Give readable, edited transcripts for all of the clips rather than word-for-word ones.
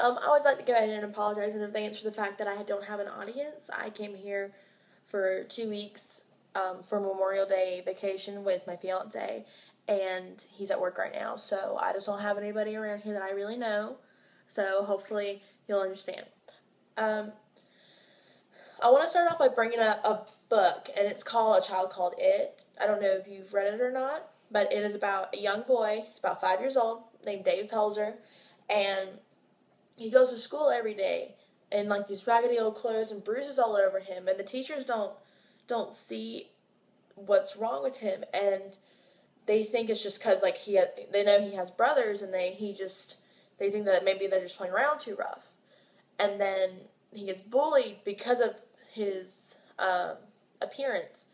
I would like to go ahead and apologize in advance for the fact that I don't have an audience. I came here for 2 weeks for Memorial Day vacation with my fiance, and he's at work right now, so I just don't have anybody around here that I really know, so hopefully you'll understand. Um, I want to start off by bringing up a book, and it's called A Child Called It. I don't know if you've read it or not, but it is about a young boy, he's about 5 years old, named Dave Pelzer, and he goes to school every day in like these raggedy old clothes and bruises all over him, and the teachers don't see what's wrong with him, and they think it's just because like they know he has brothers, and they think that maybe they're just playing around too rough, and then he gets bullied because of his appearance.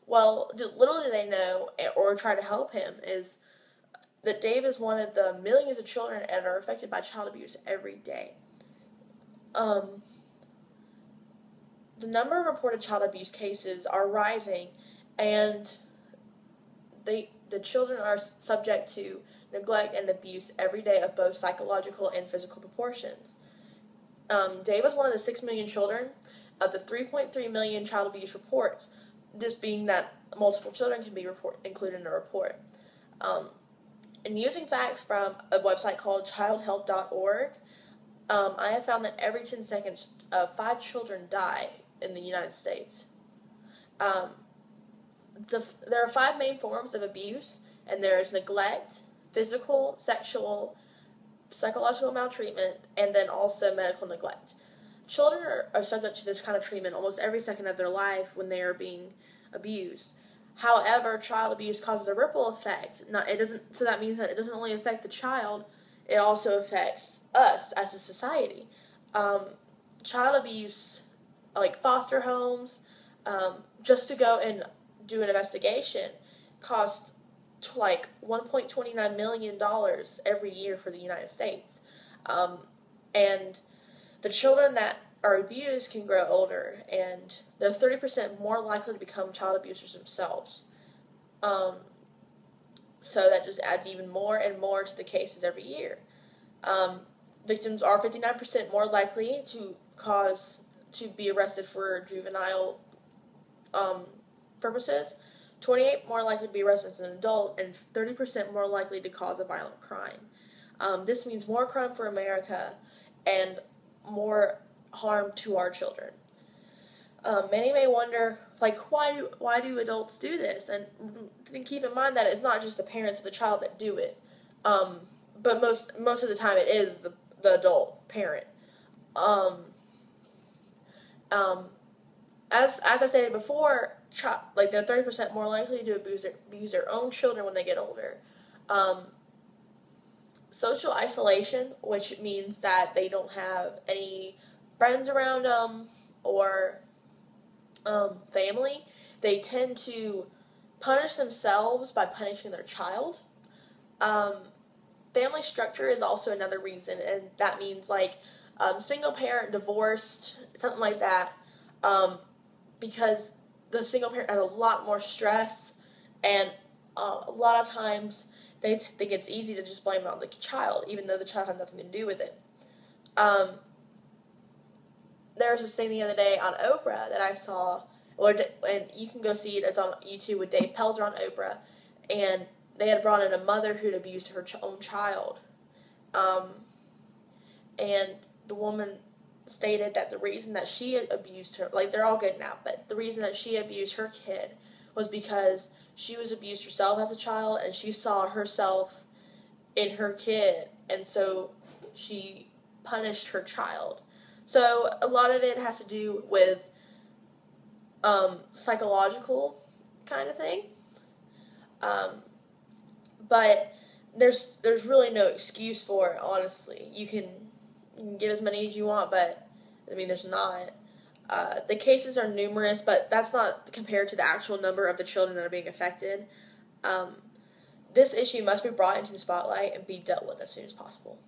Well, little do they know, or try to help him, is that Dave is one of the millions of children that are affected by child abuse every day. The number of reported child abuse cases are rising, and the children are subject to neglect and abuse every day of both psychological and physical proportions. Dave was one of the 6 million children of the 3.3 million child abuse reports, this being that multiple children can be included in a report. And using facts from a website called childhelp.org, I have found that every 10 seconds, 5 children die in the United States. There are 5 main forms of abuse, and there is neglect, physical, sexual, psychological maltreatment, and then also medical neglect. Children are subject to this kind of treatment almost every second of their life when they are being abused. However, child abuse causes a ripple effect. So that means that it doesn't only affect the child, it also affects us as a society. Child abuse, like foster homes, just to go and do an investigation, costs like $1.29 million every year for the United States. And the children that are abused can grow older, and they're 30% more likely to become child abusers themselves. So that just adds even more and more to the cases every year. Victims are 59% more likely to be arrested for juvenile purposes, 28% more likely to be arrested as an adult, and 30% more likely to cause a violent crime. This means more crime for America and more harm to our children. Many may wonder, like, why do adults do this? And keep in mind that it's not just the parents of the child that do it, but most of the time it is the adult parent. As I stated before, like they're 30% more likely to abuse their own children when they get older. Social isolation, which means that they don't have any friends around them or family. They tend to punish themselves by punishing their child. Family structure is also another reason, and that means like single parent, divorced, something like that, because the single parent has a lot more stress, and a lot of times they think it's easy to just blame it on the child, even though the child had nothing to do with it. There was this thing the other day on Oprah that I saw, and you can go see it. It's on YouTube with Dave Pelzer on Oprah, and they had brought in a mother who'd abused her own child, and the woman stated that the reason that she abused her, like they're all good now, but the reason that she abused her kid was because she was abused herself as a child, and she saw herself in her kid, and so she punished her child. So a lot of it has to do with psychological kind of thing, but there's really no excuse for it, honestly. You can give as many as you want, but I mean, there's not. The cases are numerous, but that's not compared to the actual number of the children that are being affected. This issue must be brought into the spotlight and be dealt with as soon as possible.